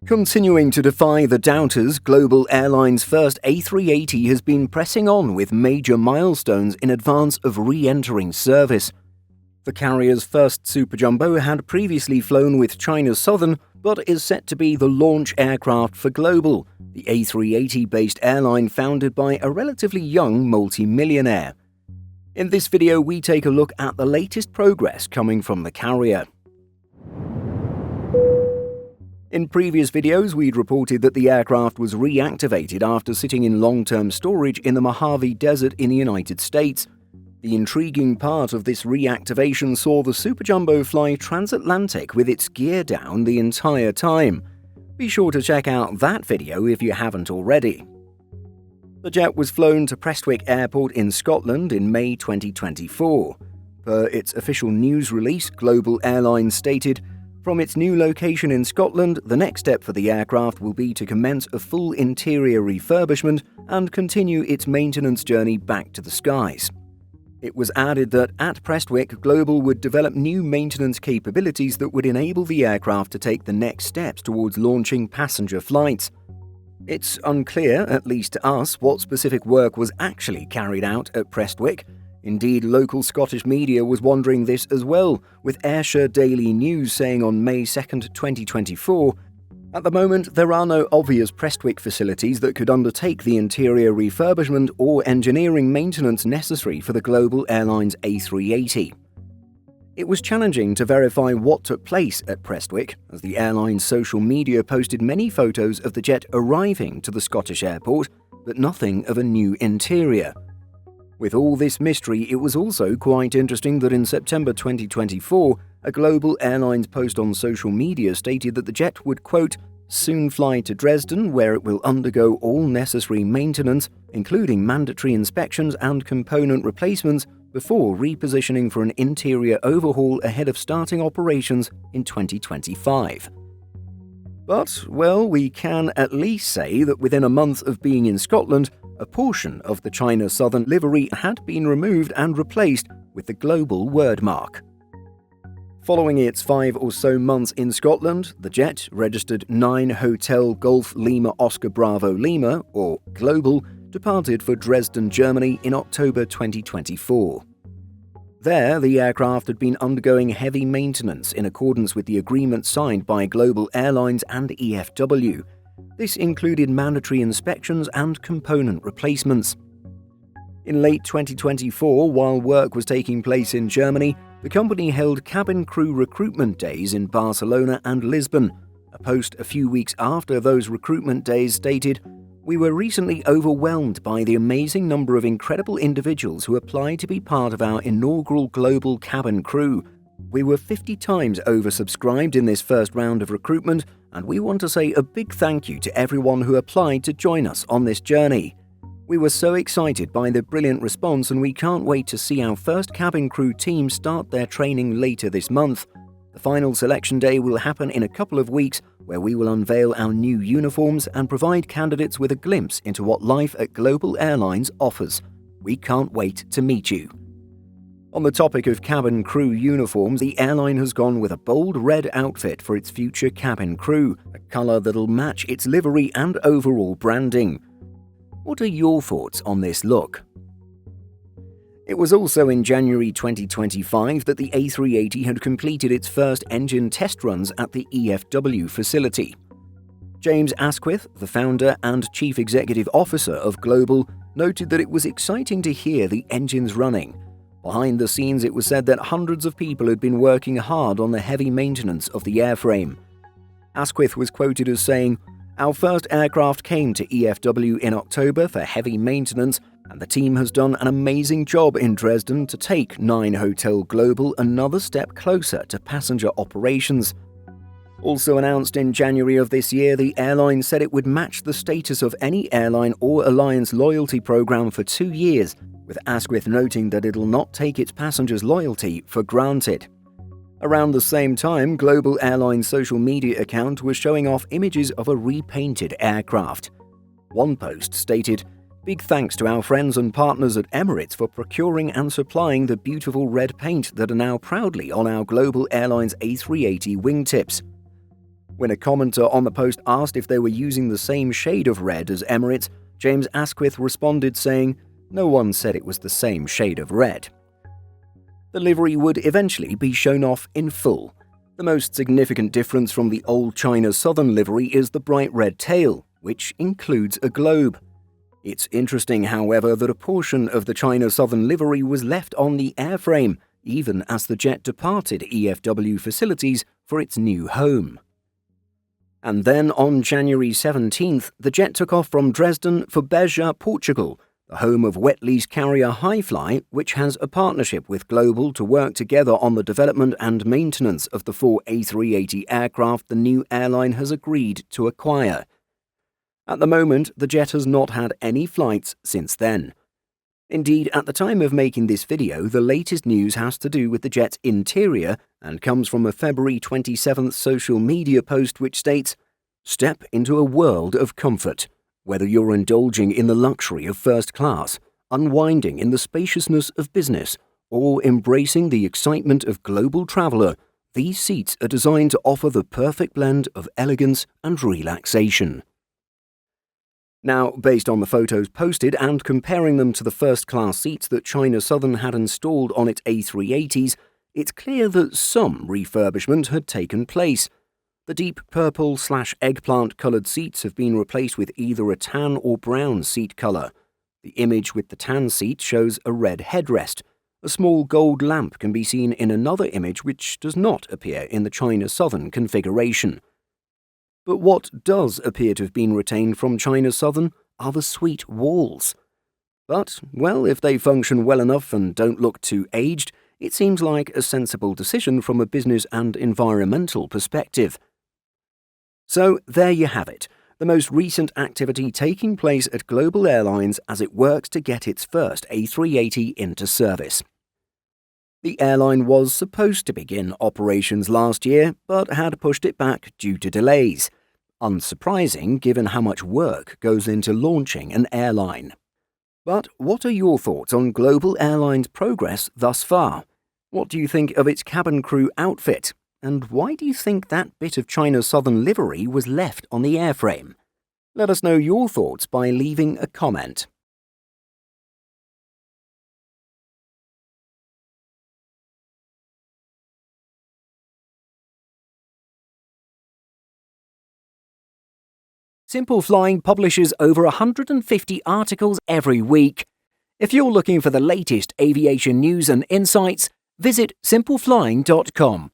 Continuing to defy the doubters, Global Airlines' first A380 has been pressing on with major milestones in advance of re-entering service. The carrier's first Super Jumbo had previously flown with China's Southern, but is set to be the launch aircraft for Global, the A380-based airline founded by a relatively young multi-millionaire. In this video, we take a look at the latest progress coming from the carrier. In previous videos, we'd reported that the aircraft was reactivated after sitting in long-term storage in the Mojave Desert in the United States. The intriguing part of this reactivation saw the Super Jumbo fly transatlantic with its gear down the entire time. Be sure to check out that video if you haven't already. The jet was flown to Prestwick Airport in Scotland in May 2024. Per its official news release, Global Airlines stated, "From its new location in Scotland, the next step for the aircraft will be to commence a full interior refurbishment and continue its maintenance journey back to the skies." It was added that at Prestwick, Global would develop new maintenance capabilities that would enable the aircraft to take the next steps towards launching passenger flights. It's unclear, at least to us, what specific work was actually carried out at Prestwick. Indeed, local Scottish media was wondering this as well, with Ayrshire Daily News saying on May 2, 2024, "At the moment, there are no obvious Prestwick facilities that could undertake the interior refurbishment or engineering maintenance necessary for the Global Airlines A380. It was challenging to verify what took place at Prestwick, as the airline's social media posted many photos of the jet arriving to the Scottish airport, but nothing of a new interior. With all this mystery, it was also quite interesting that in September 2024, a Global Airlines post on social media stated that the jet would, quote, "soon fly to Dresden, where it will undergo all necessary maintenance, including mandatory inspections and component replacements, before repositioning for an interior overhaul ahead of starting operations in 2025. But, well, we can at least say that within a month of being in Scotland, a portion of the China Southern livery had been removed and replaced with the Global wordmark. Following its 5 or so months in Scotland, the jet, registered 9 Hotel Golf Lima Oscar Bravo Lima, or Global, departed for Dresden, Germany in October 2024. There, the aircraft had been undergoing heavy maintenance in accordance with the agreement signed by Global Airlines and EFW. This included mandatory inspections and component replacements. In late 2024, while work was taking place in Germany, the company held cabin crew recruitment days in Barcelona and Lisbon. A post a few weeks after those recruitment days stated, "We were recently overwhelmed by the amazing number of incredible individuals who applied to be part of our inaugural Global cabin crew. We were 50 times oversubscribed in this first round of recruitment, and we want to say a big thank you to everyone who applied to join us on this journey. We were so excited by the brilliant response, and we can't wait to see our first cabin crew team start their training later this month. The final selection day will happen in a couple of weeks, where we will unveil our new uniforms and provide candidates with a glimpse into what life at Global Airlines offers. We can't wait to meet you." On the topic of cabin crew uniforms, the airline has gone with a bold red outfit for its future cabin crew, a colour that'll match its livery and overall branding. What are your thoughts on this look? It was also in January 2025 that the A380 had completed its first engine test runs at the EFW facility. James Asquith, the founder and chief executive officer of Global, noted that it was exciting to hear the engines running. Behind the scenes, it was said that hundreds of people had been working hard on the heavy maintenance of the airframe. Asquith was quoted as saying, "Our first aircraft came to EFW in October for heavy maintenance, and the team has done an amazing job in Dresden to take 9 Hotel Global another step closer to passenger operations." Also announced in January of this year, the airline said it would match the status of any airline or alliance loyalty program for 2 years, with Asquith noting that it'll not take its passengers' loyalty for granted. Around the same time, Global Airlines' social media account was showing off images of a repainted aircraft. One post stated, Big thanks to our friends and partners at Emirates for procuring and supplying the beautiful red paint that are now proudly on our Global Airlines A380 wingtips. When a commenter on the post asked if they were using the same shade of red as Emirates, James Asquith responded saying, "No one said it was the same shade of red." The livery would eventually be shown off in full. The most significant difference from the old China Southern livery is the bright red tail, which includes a globe. It's interesting, however, that a portion of the China Southern livery was left on the airframe, even as the jet departed EFW facilities for its new home. And then on January 17th, the jet took off from Dresden for Beja, Portugal, the home of wet lease carrier Highfly, which has a partnership with Global to work together on the development and maintenance of the 4 A380 aircraft the new airline has agreed to acquire. At the moment, the jet has not had any flights since then. Indeed, at the time of making this video, the latest news has to do with the jet's interior and comes from a February 27th social media post which states, "Step into a world of comfort. Whether you're indulging in the luxury of first class, unwinding in the spaciousness of business, or embracing the excitement of global traveller, these seats are designed to offer the perfect blend of elegance and relaxation." Now, based on the photos posted and comparing them to the first-class seats that China Southern had installed on its A380s, it's clear that some refurbishment had taken place. The deep purple/eggplant-coloured seats have been replaced with either a tan or brown seat colour. The image with the tan seat shows a red headrest. A small gold lamp can be seen in another image which does not appear in the China Southern configuration. But what does appear to have been retained from China Southern are the suite walls. But, well, if they function well enough and don't look too aged, it seems like a sensible decision from a business and environmental perspective. So, there you have it, the most recent activity taking place at Global Airlines as it works to get its first A380 into service. The airline was supposed to begin operations last year, but had pushed it back due to delays. Unsurprising given how much work goes into launching an airline. But what are your thoughts on Global Airlines' progress thus far? What do you think of its cabin crew outfit? And why do you think that bit of China Southern livery was left on the airframe? Let us know your thoughts by leaving a comment. Simple Flying publishes over 150 articles every week. If you're looking for the latest aviation news and insights, visit simpleflying.com.